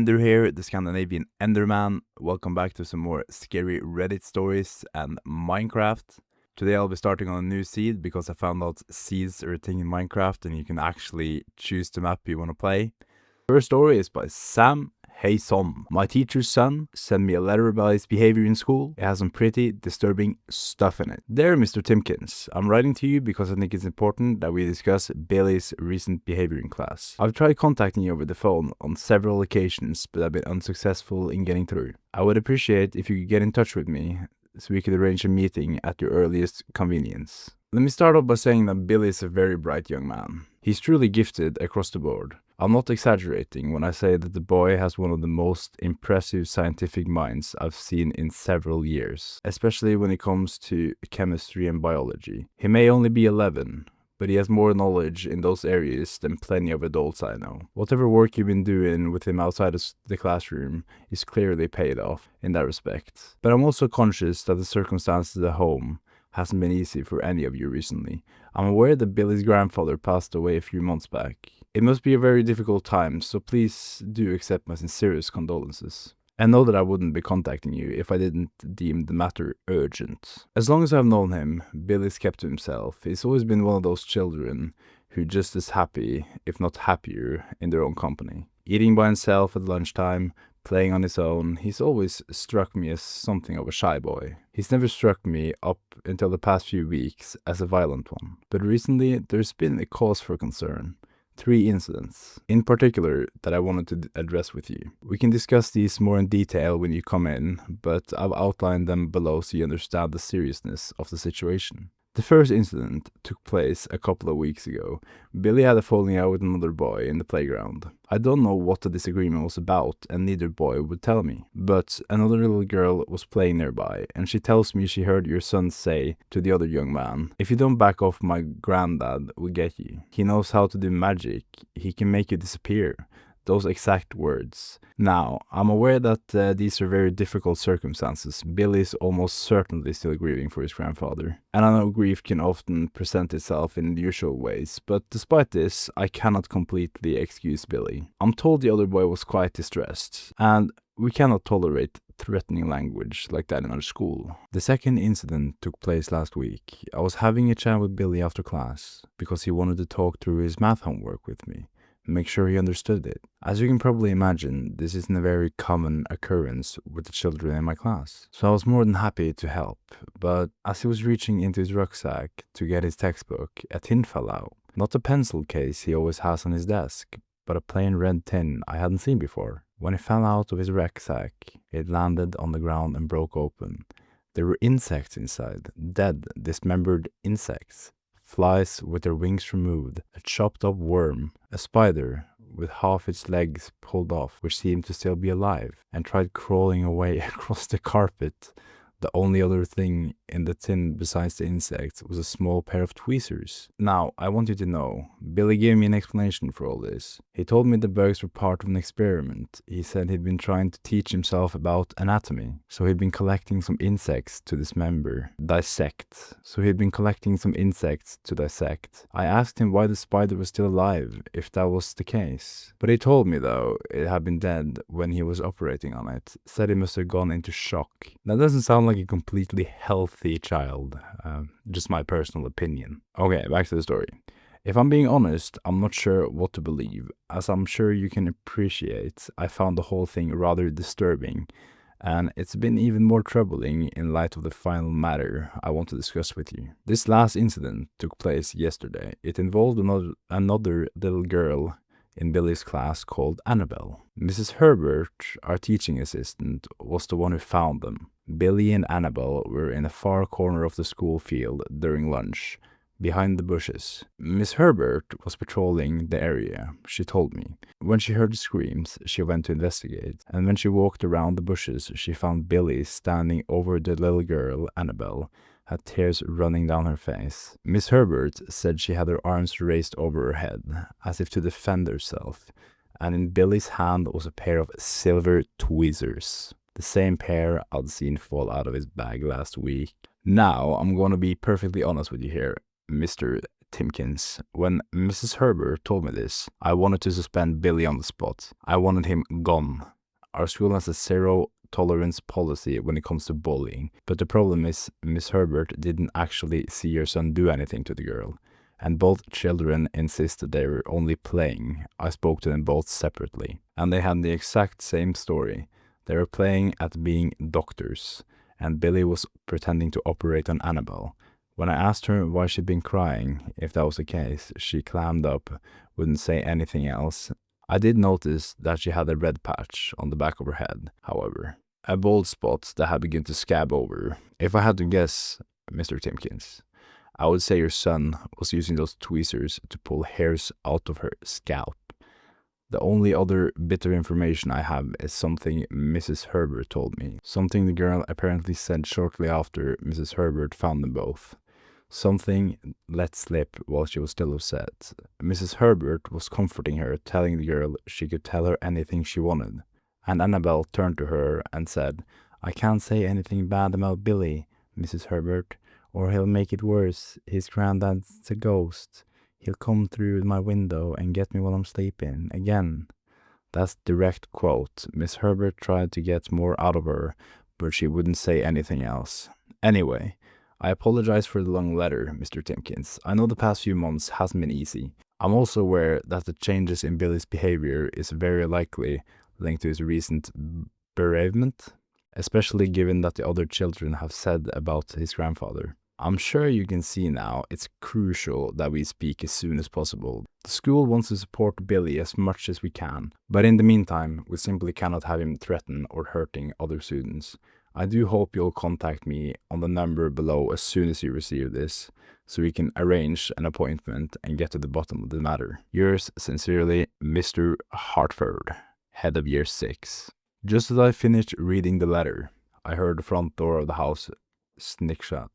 Ender here, the Scandinavian Enderman. Welcome back to some more scary Reddit stories and Minecraft. Today I'll be starting on a new seed because I found out seeds are a thing in Minecraft and you can actually choose the map you want to play. First story is by Sam. Hey Son, my teacher's son sent me a letter about his behavior in school. It has some pretty disturbing stuff in it. Dear Mr. Timkins, I'm writing to you because I think it's important that we discuss Billy's recent behavior in class. I've tried contacting you over the phone on several occasions, but I've been unsuccessful in getting through. I would appreciate if you could get in touch with me so we could arrange a meeting at your earliest convenience. Let me start off by saying that Billy is a very bright young man. He's truly gifted across the board. I'm not exaggerating when I say that the boy has one of the most impressive scientific minds I've seen in several years, especially when it comes to chemistry and biology. He may only be 11, but he has more knowledge in those areas than plenty of adults I know. Whatever work you've been doing with him outside of the classroom is clearly paid off in that respect. But I'm also conscious that the circumstances at home hasn't been easy for any of you recently. I'm aware that Billy's grandfather passed away a few months back. It must be a very difficult time, so please do accept my sincerest condolences. And know that I wouldn't be contacting you if I didn't deem the matter urgent. As long as I've known him, Billy's kept to himself. He's always been one of those children who just as happy, if not happier, in their own company. Eating by himself at lunchtime, playing on his own, he's always struck me as something of a shy boy. He's never struck me up until the past few weeks as a violent one. But recently, there's been a cause for concern. 3 incidents, in particular, that I wanted to address with you. We can discuss these more in detail when you come in, but I've outlined them below so you understand the seriousness of the situation. The first incident took place a couple of weeks ago. Billy had a falling out with another boy in the playground. I don't know what the disagreement was about and neither boy would tell me. But another little girl was playing nearby and she tells me she heard your son say to the other young man, "If you don't back off, my granddad will get you. He knows how to do magic. He can make you disappear." Those exact words. Now, I'm aware that these are very difficult circumstances. Billy is almost certainly still grieving for his grandfather. And I know grief can often present itself in unusual ways, but despite this, I cannot completely excuse Billy. I'm told the other boy was quite distressed, and we cannot tolerate threatening language like that in our school. The second incident took place last week. I was having a chat with Billy after class, because he wanted to talk through his math homework with me. Make sure he understood it. As you can probably imagine, this isn't a very common occurrence with the children in my class. So I was more than happy to help, but as he was reaching into his rucksack to get his textbook, a tin fell out. Not the pencil case he always has on his desk, but a plain red tin I hadn't seen before. When it fell out of his rucksack, it landed on the ground and broke open. There were insects inside, dead, dismembered insects. Flies with their wings removed, a chopped up worm, a spider with half its legs pulled off, which seemed to still be alive, and tried crawling away across the carpet. The only other thing in the tin besides the insects was a small pair of tweezers. Now, I want you to know, Billy gave me an explanation for all this. He told me the bugs were part of an experiment. He said he'd been trying to teach himself about anatomy, so he'd been collecting some insects to dismember, dissect. I asked him why the spider was still alive, if that was the case. But he told me, though, it had been dead when he was operating on it. Said he must have gone into shock. That doesn't sound like a completely healthy child. Just my personal opinion. Okay, back to the story. If I'm being honest, I'm not sure what to believe. As I'm sure you can appreciate, I found the whole thing rather disturbing. And it's been even more troubling in light of the final matter I want to discuss with you. This last incident took place yesterday. It involved another little girl in Billy's class called Annabelle. Mrs. Herbert, our teaching assistant, was the one who found them. Billy and Annabelle were in a far corner of the school field during lunch, behind the bushes. Miss Herbert was patrolling the area, she told me. When she heard the screams, she went to investigate, and when she walked around the bushes, she found Billy standing over the little girl, Annabelle, had tears running down her face. Miss Herbert said she had her arms raised over her head, as if to defend herself, and in Billy's hand was a pair of silver tweezers. The same pair I'd seen fall out of his bag last week. Now, I'm gonna be perfectly honest with you here, Mr. Timkins. When Mrs. Herbert told me this, I wanted to suspend Billy on the spot. I wanted him gone. Our school has a zero tolerance policy when it comes to bullying, but the problem is Miss Herbert didn't actually see her son do anything to the girl, and both children insisted they were only playing. I spoke to them both separately, and they had the exact same story. They were playing at being doctors, and Billy was pretending to operate on Annabelle. When I asked her why she'd been crying, if that was the case, she clammed up, wouldn't say anything else. I did notice that she had a red patch on the back of her head, however. A bald spot that had begun to scab over. If I had to guess, Mr. Timkins, I would say your son was using those tweezers to pull hairs out of her scalp. The only other bit of information I have is something Mrs. Herbert told me. Something the girl apparently said shortly after Mrs. Herbert found them both. Something let slip while she was still upset. Mrs. Herbert was comforting her, telling the girl she could tell her anything she wanted. And Annabelle turned to her and said, "I can't say anything bad about Billy, Mrs. Herbert, or he'll make it worse. His granddad's a ghost. He'll come through my window and get me while I'm sleeping again." That's direct quote. Miss Herbert tried to get more out of her, but she wouldn't say anything else. Anyway, I apologize for the long letter, Mr. Timkins. I know the past few months hasn't been easy. I'm also aware that the changes in Billy's behavior is very likely linked to his recent bereavement, especially given that the other children have said about his grandfather. I'm sure you can see now it's crucial that we speak as soon as possible. The school wants to support Billy as much as we can, but in the meantime, we simply cannot have him threaten or hurting other students. I do hope you'll contact me on the number below as soon as you receive this, so we can arrange an appointment and get to the bottom of the matter. Yours sincerely, Mr. Hartford, head of year 6. Just as I finished reading the letter, I heard the front door of the house snick shut.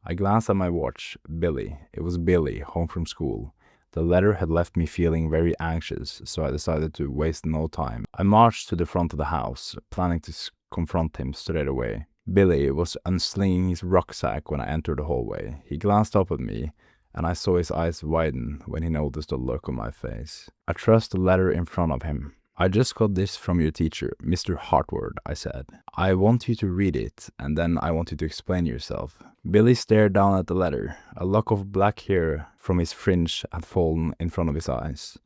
I glanced at my watch. Billy. It was Billy, home from school. The letter had left me feeling very anxious, so I decided to waste no time. I marched to the front of the house, planning to confront him straight away. Billy was unslinging his rucksack when I entered the hallway. He glanced up at me, and I saw his eyes widen when he noticed the look on my face. I thrust the letter in front of him. "I just got this from your teacher, Mr. Hartward," I said. "I want you to read it, and then I want you to explain yourself." Billy stared down at the letter. A lock of black hair from his fringe had fallen in front of his eyes,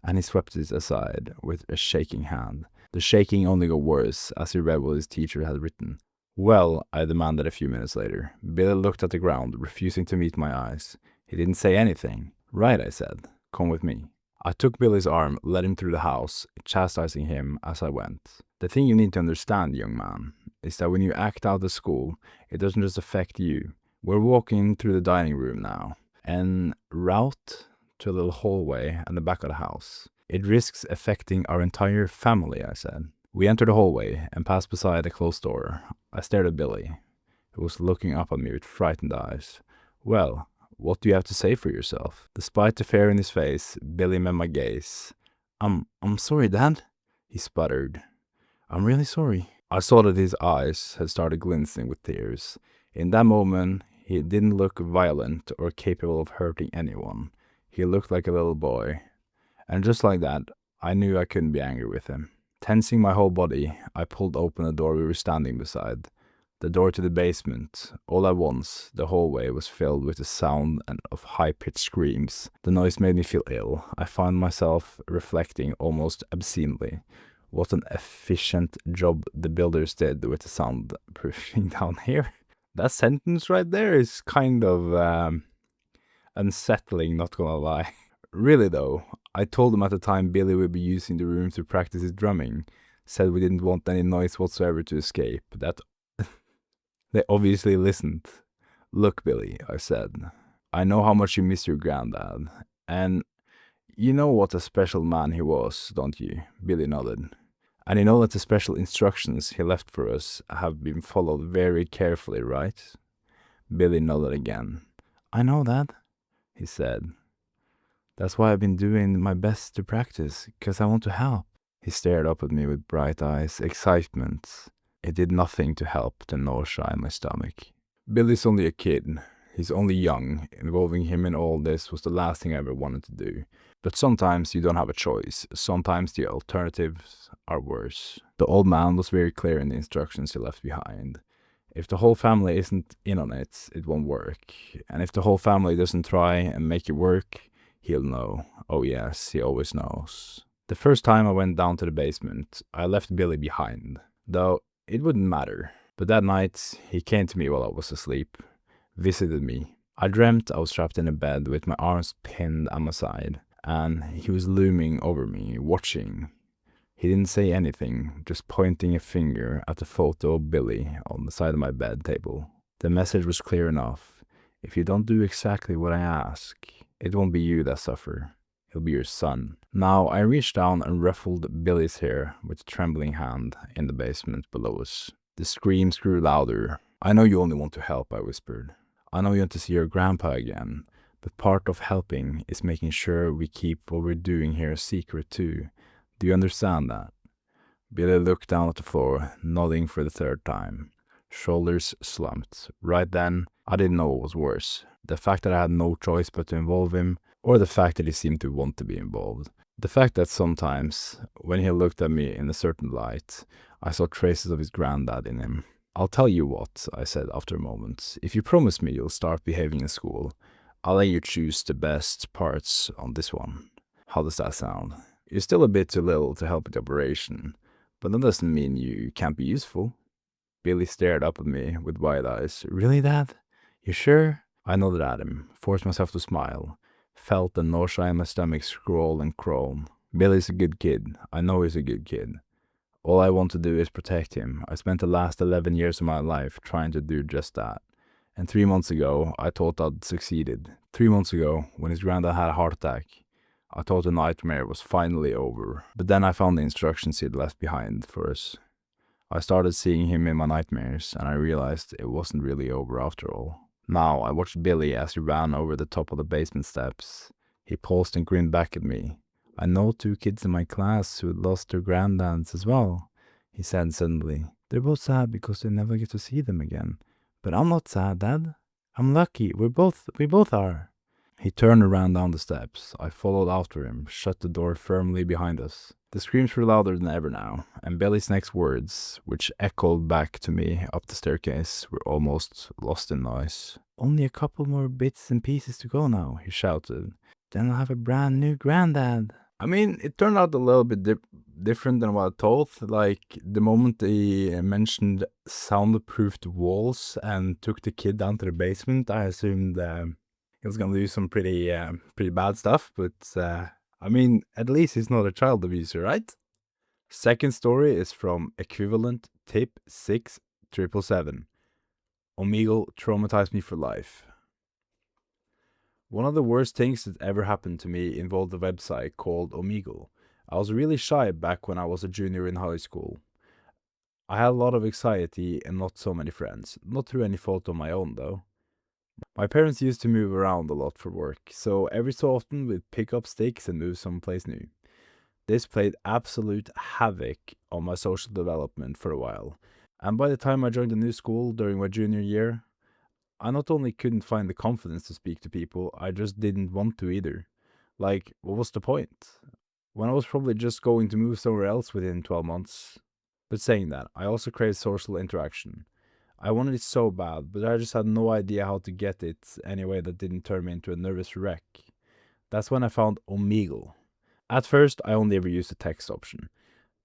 and he swept it aside with a shaking hand. The shaking only got worse as he read what his teacher had written. "Well," I demanded a few minutes later. Billy looked at the ground, refusing to meet my eyes. He didn't say anything. "Right," I said. "Come with me." I took Billy's arm, led him through the house, chastising him as I went. "The thing you need to understand, young man, is that when you act out at school, it doesn't just affect you. We're walking through the dining room now, en route to a little hallway at the back of the house. It risks affecting our entire family," I said. We entered the hallway and passed beside a closed door. I stared at Billy, who was looking up at me with frightened eyes. "Well, what do you have to say for yourself?" Despite the fear in his face, Billy met my gaze. I'm sorry, Dad," he sputtered. "I'm really sorry." I saw that his eyes had started glistening with tears. In that moment, he didn't look violent or capable of hurting anyone. He looked like a little boy. And just like that, I knew I couldn't be angry with him. Tensing my whole body, I pulled open the door we were standing beside. The door to the basement. All at once, the hallway was filled with the sound of high-pitched screams. The noise made me feel ill. I found myself reflecting almost obscenely. What an efficient job the builders did with the soundproofing down here. That sentence right there is kind of unsettling, not gonna lie. Really though, I told them at the time Billy would be using the room to practice his drumming. Said we didn't want any noise whatsoever to escape. That they obviously listened. "Look, Billy," I said, "I know how much you miss your granddad, and you know what a special man he was, don't you?" Billy nodded. "And you know that the special instructions he left for us have been followed very carefully, right?" Billy nodded again. "I know that," he said. "That's why I've been doing my best to practice, 'cause I want to help." He stared up at me with bright eyes, excitement. It did nothing to help the nausea in my stomach. "Billy's only a kid. He's only young. Involving him in all this was the last thing I ever wanted to do. But sometimes you don't have a choice. Sometimes the alternatives are worse. The old man was very clear in the instructions he left behind. If the whole family isn't in on it, it won't work. And if the whole family doesn't try and make it work, he'll know. Oh yes, he always knows. The first time I went down to the basement, I left Billy behind. Though it wouldn't matter. But that night, he came to me while I was asleep, visited me. I dreamt I was trapped in a bed with my arms pinned at my side, and he was looming over me, watching. He didn't say anything, just pointing a finger at the photo of Billy on the side of my bed table. The message was clear enough. If you don't do exactly what I ask, it won't be you that suffer. It'll be your son. Now I reached down and ruffled Billy's hair with a trembling hand in the basement below us. The screams grew louder. I know you only want to help, I whispered. I know you want to see your grandpa again, but part of helping is making sure we keep what we're doing here a secret too. Do you understand that? Billy looked down at the floor, nodding for the third time. Shoulders slumped. Right then, I didn't know what was worse. The fact that I had no choice but to involve him, or the fact that he seemed to want to be involved. The fact that sometimes, when he looked at me in a certain light, I saw traces of his granddad in him. I'll tell you what, I said after a moment. If you promise me you'll start behaving in school, I'll let you choose the best parts on this one. How does that sound? You're still a bit too little to help with the operation, but that doesn't mean you can't be useful. Billy stared up at me with wide eyes. Really, Dad? You sure? I nodded at him, forced myself to smile, felt the nausea in my stomach scroll and crawl. Billy's a good kid. I know he's a good kid. All I want to do is protect him. I spent the last 11 years of my life trying to do just that. And 3 months ago, I thought I'd succeeded. 3 months ago, when his granddad had a heart attack, I thought the nightmare was finally over. But then I found the instructions he'd left behind for us. I started seeing him in my nightmares, and I realized it wasn't really over after all. Now I watched Billy as he ran over the top of the basement steps. He paused and grinned back at me. I know 2 kids in my class who lost their granddads as well, he said suddenly. They're both sad because they never get to see them again. But I'm not sad, Dad. I'm lucky. We both are. He turned and ran down the steps. I followed after him, shut the door firmly behind us. The screams were louder than ever now, and Billy's next words, which echoed back to me up the staircase, were almost lost in noise. Only a couple more bits and pieces to go now, he shouted. Then I'll have a brand new granddad. I mean, it turned out a little bit different than what I thought. Like, the moment he mentioned soundproofed walls and took the kid down to the basement, I assumed he was gonna do some pretty bad stuff, but I mean, at least he's not a child abuser, right? Second story is from equivalent tip 6777. Omegle traumatized me for life. One of the worst things that ever happened to me involved a website called Omegle. I was really shy back when I was a junior in high school. I had a lot of anxiety and not so many friends. Not through any fault of my own, though. My parents used to move around a lot for work, so every so often we'd pick up sticks and move someplace new. This played absolute havoc on my social development for a while, and by the time I joined a new school during my junior year, I not only couldn't find the confidence to speak to people, I just didn't want to either. Like, what was the point? When I was probably just going to move somewhere else within 12 months. But saying that, I also craved social interaction. I wanted it so bad, but I just had no idea how to get it any way that didn't turn me into a nervous wreck. That's when I found Omegle. At first, I only ever used the text option.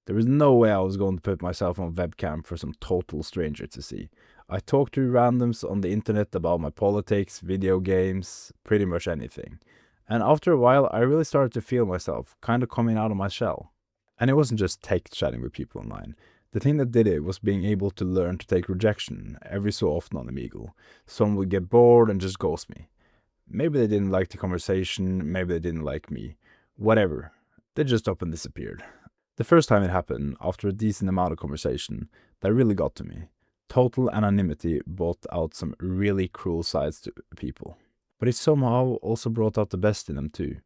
There was no way I was going to put myself on webcam for some total stranger to see. I talked to randoms on the internet about my politics, video games, pretty much anything. And after a while, I really started to feel myself, kind of coming out of my shell. And it wasn't just text chatting with people online. The thing that did it was being able to learn to take rejection every so often on Omegle. Someone would get bored and just ghost me. Maybe they didn't like the conversation, maybe they didn't like me. Whatever. They just up and disappeared. The first time it happened, after a decent amount of conversation, that really got to me. Total anonymity brought out some really cruel sides to people. But it somehow also brought out the best in them too.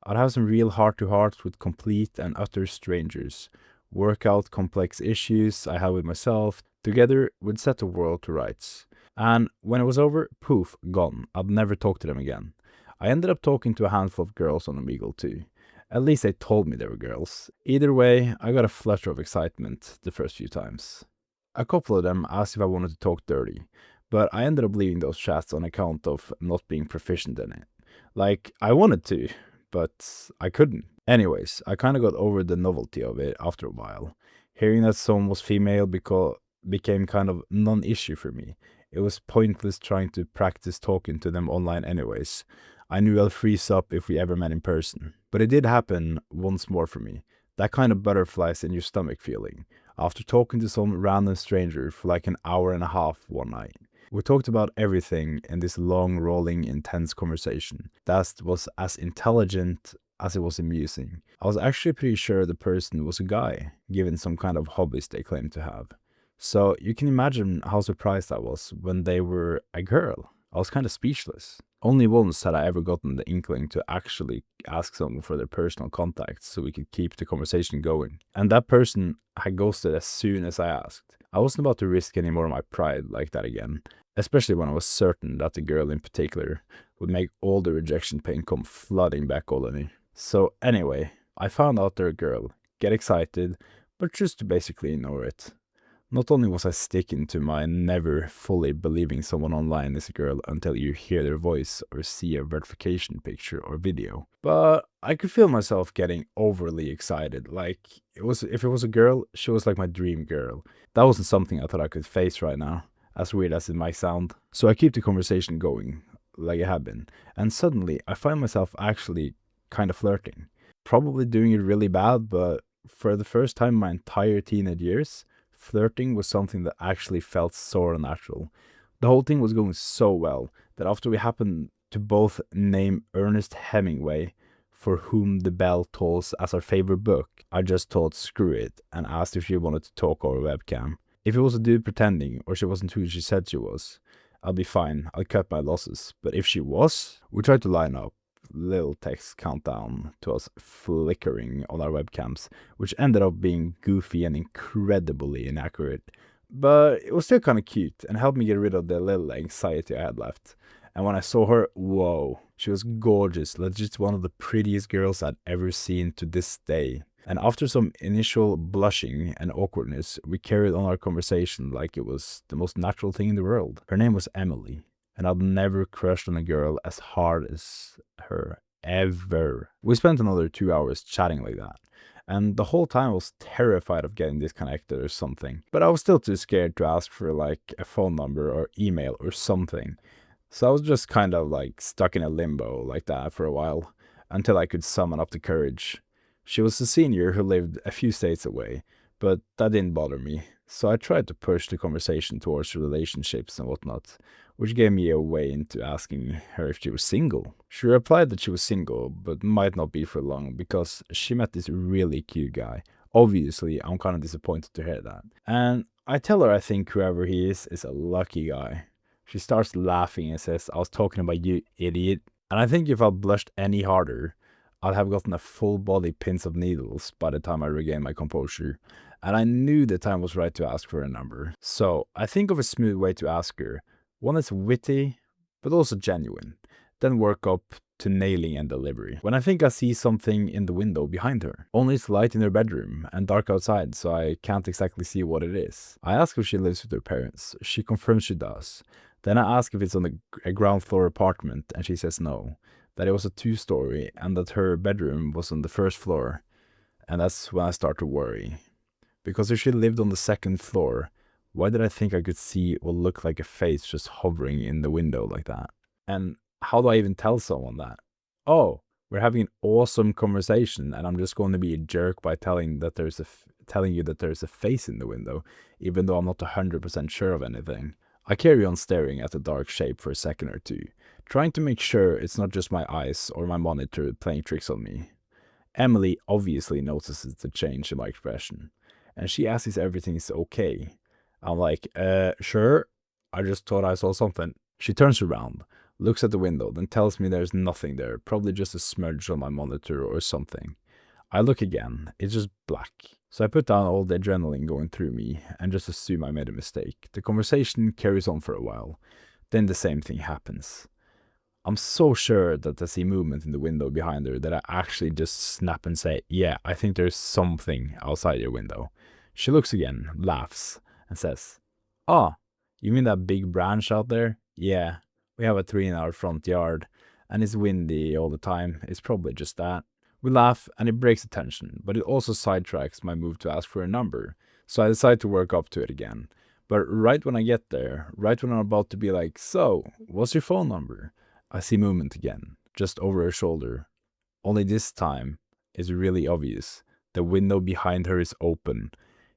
I'd have some real heart-to-hearts with complete and utter strangers, work out complex issues I had with myself. Together, we'd set the world to rights. And when it was over, poof, gone. I'd never talk to them again. I ended up talking to a handful of girls on Omegle too. At least they told me they were girls. Either way, I got a flutter of excitement the first few times. A couple of them asked if I wanted to talk dirty, but I ended up leaving those chats on account of not being proficient in it. Like, I wanted to, but I couldn't. Anyways, I kind of got over the novelty of it after a while. Hearing that someone was female became kind of non-issue for me. It was pointless trying to practice talking to them online anyways. I knew I'll freeze up if we ever met in person. But it did happen once more for me. That kind of butterflies in your stomach feeling. After talking to some random stranger for like an hour and a half one night. We talked about everything in this long, rolling, intense conversation. That was as intelligent as it was amusing. I was actually pretty sure the person was a guy, given some kind of hobbies they claimed to have. So you can imagine how surprised I was when they were a girl. I was kind of speechless. Only once had I ever gotten the inkling to actually ask someone for their personal contacts so we could keep the conversation going. And that person had ghosted as soon as I asked. I wasn't about to risk any more of my pride like that again, especially when I was certain that the girl in particular would make all the rejection pain come flooding back all on me. So anyway, I found out they're a girl, get excited, but just to basically ignore it. Not only was I sticking to my never fully believing someone online is a girl until you hear their voice or see a verification picture or video, but I could feel myself getting overly excited. Like, if it was a girl, she was like my dream girl. That wasn't something I thought I could face right now, as weird as it might sound. So I keep the conversation going, like it had been, and suddenly I find myself actually kind of flirting. Probably doing it really bad, but for the first time in my entire teenage years, flirting was something that actually felt so natural. The whole thing was going so well that after we happened to both name Ernest Hemingway, for whom the bell tolls, as our favorite book, I just thought screw it and asked if she wanted to talk over webcam. If it was a dude pretending or she wasn't who she said she was, I'll be fine, I'll cut my losses. But if she was, we tried to line up. Little text countdown to us flickering on our webcams, which ended up being goofy and incredibly inaccurate. But it was still kind of cute and helped me get rid of the little anxiety I had left. And when I saw her, whoa, she was gorgeous, legit one of the prettiest girls I'd ever seen to this day. And after some initial blushing and awkwardness, we carried on our conversation like it was the most natural thing in the world. Her name was Emily, and I'd never crushed on a girl as hard as her, ever. We spent another 2 hours chatting like that, and the whole time I was terrified of getting disconnected or something, but I was still too scared to ask for like a phone number or email or something. So I was just kind of like stuck in a limbo like that for a while, until I could summon up the courage. She was a senior who lived a few states away, but that didn't bother me, so I tried to push the conversation towards relationships and whatnot, which gave me a way into asking her if she was single. She replied that she was single, but might not be for long because she met this really cute guy. Obviously, I'm kind of disappointed to hear that. And I tell her I think whoever he is a lucky guy. She starts laughing and says, I was talking about you, idiot. And I think if I blushed any harder, I'd have gotten a full body pins of needles by the time I regained my composure. And I knew the time was right to ask for a number. So I think of a smooth way to ask her, one that's witty, but also genuine. Then work up to nailing and delivery. When I think I see something in the window behind her, only it's light in her bedroom and dark outside, so I can't exactly see what it is. I ask if she lives with her parents. She confirms she does. Then I ask if it's on a ground floor apartment, and she says no, that it was a 2-story and that her bedroom was on the first floor. And that's when I start to worry. Because if she lived on the second floor, why did I think I could see what looked like a face just hovering in the window like that? And how do I even tell someone that? Oh, we're having an awesome conversation and I'm just going to be a jerk by telling you that there's a face in the window, even though I'm not 100% sure of anything. I carry on staring at the dark shape for a second or two, trying to make sure it's not just my eyes or my monitor playing tricks on me. Emily obviously notices the change in my expression, and she asks if everything is okay. I'm like, sure, I just thought I saw something. She turns around, looks at the window, then tells me there's nothing there, probably just a smudge on my monitor or something. I look again, it's just black. So I put down all the adrenaline going through me and just assume I made a mistake. The conversation carries on for a while. Then the same thing happens. I'm so sure that I see movement in the window behind her that I actually just snap and say, yeah, I think there's something outside your window. She looks again, laughs, and says, oh, you mean that big branch out there? Yeah, we have a tree in our front yard, and it's windy all the time. It's probably just that. We laugh, and it breaks the tension, but it also sidetracks my move to ask for a number, so I decide to work up to it again. But right when I get there, right when I'm about to be like, so, what's your phone number? I see movement again, just over her shoulder. Only this time, it's really obvious. The window behind her is open.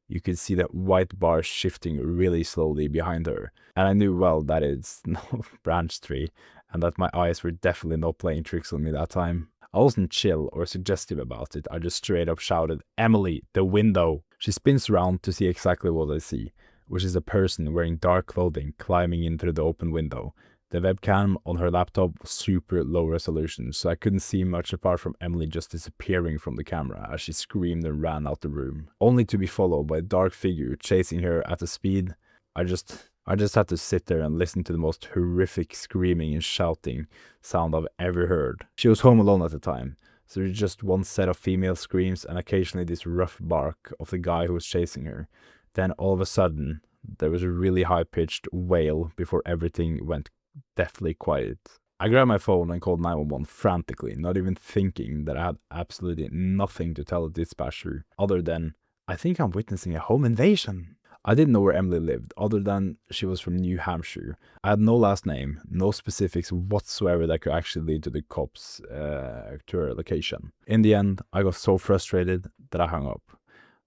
You could see that white bar shifting really slowly behind her. And I knew well that it's no branch tree, and that my eyes were definitely not playing tricks on me that time. I wasn't chill or suggestive about it, I just straight up shouted, Emily, the window! She spins around to see exactly what I see, which is a person wearing dark clothing climbing in through the open window. The webcam on her laptop was super low resolution, so I couldn't see much apart from Emily just disappearing from the camera as she screamed and ran out the room, only to be followed by a dark figure chasing her at a speed. I just had to sit there and listen to the most horrific screaming and shouting sound I've ever heard. She was home alone at the time, so there's just one set of female screams and occasionally this rough bark of the guy who was chasing her. Then all of a sudden, there was a really high-pitched wail before everything went deathly quiet. I grabbed my phone and called 911 frantically, not even thinking that I had absolutely nothing to tell the dispatcher other than, I think I'm witnessing a home invasion. I didn't know where Emily lived, other than she was from New Hampshire. I had no last name, no specifics whatsoever that could actually lead to the cops to her location. In the end, I got so frustrated that I hung up.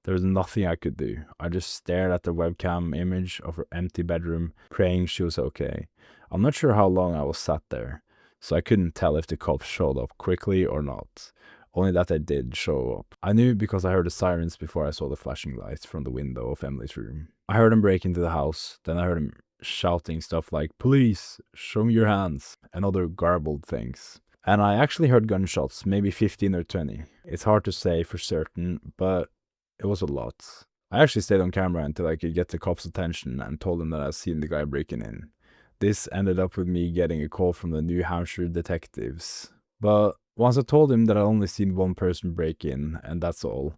There was nothing I could do. I just stared at the webcam image of her empty bedroom, praying she was okay. I'm not sure how long I was sat there, so I couldn't tell if the cops showed up quickly or not. Only that they did show up. I knew because I heard the sirens before I saw the flashing lights from the window of Emily's room. I heard them break into the house, then I heard them shouting stuff like, police, show me your hands, and other garbled things. And I actually heard gunshots, maybe 15 or 20. It's hard to say for certain, but it was a lot. I actually stayed on camera until I could get the cops' attention and told them that I'd seen the guy breaking in. This ended up with me getting a call from the New Hampshire detectives. But once I told him that I'd only seen one person break in, and that's all,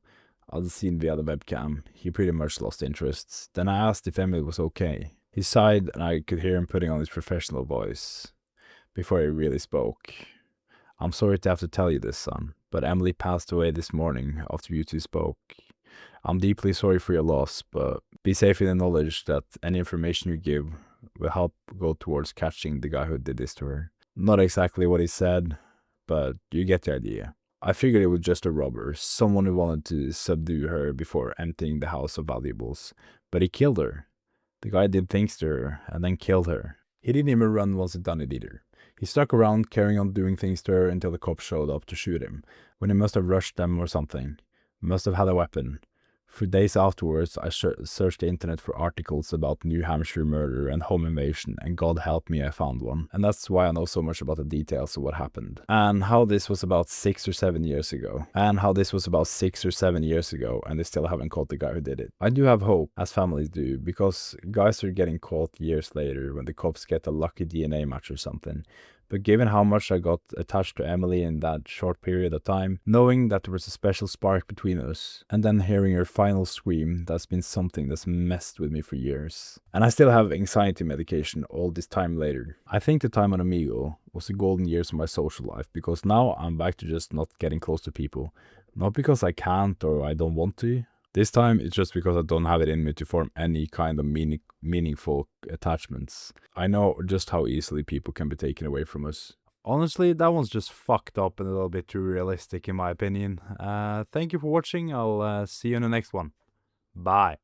I'd seen via the webcam, he pretty much lost interest. Then I asked if Emily was okay. He sighed and I could hear him putting on his professional voice before he really spoke. I'm sorry to have to tell you this, son, but Emily passed away this morning after you two spoke. I'm deeply sorry for your loss, but be safe in the knowledge that any information you give will help go towards catching the guy who did this to her. Not exactly what he said, but you get the idea. I figured it was just a robber, someone who wanted to subdue her before emptying the house of valuables, but he killed her. The guy did things to her and then killed her. He didn't even run once he'd done it either. He stuck around carrying on doing things to her until the cops showed up to shoot him, when he must have rushed them or something. Must have had a weapon. For days afterwards, I searched the internet for articles about New Hampshire murder and home invasion, and God help me, I found one. And that's why I know so much about the details of what happened. And how this was about 6 or 7 years ago. And they still haven't caught the guy who did it. I do have hope, as families do, because guys are getting caught years later when the cops get a lucky DNA match or something. But given how much I got attached to Emily in that short period of time, knowing that there was a special spark between us, and then hearing her final scream, that's been something that's messed with me for years. And I still have anxiety medication all this time later. I think the time on Omegle was the golden years of my social life, because now I'm back to just not getting close to people. Not because I can't or I don't want to. This time, it's just because I don't have it in me to form any kind of meaningful attachments. I know just how easily people can be taken away from us. Honestly, that one's just fucked up and a little bit too realistic in my opinion. Thank you for watching. I'll see you in the next one. Bye.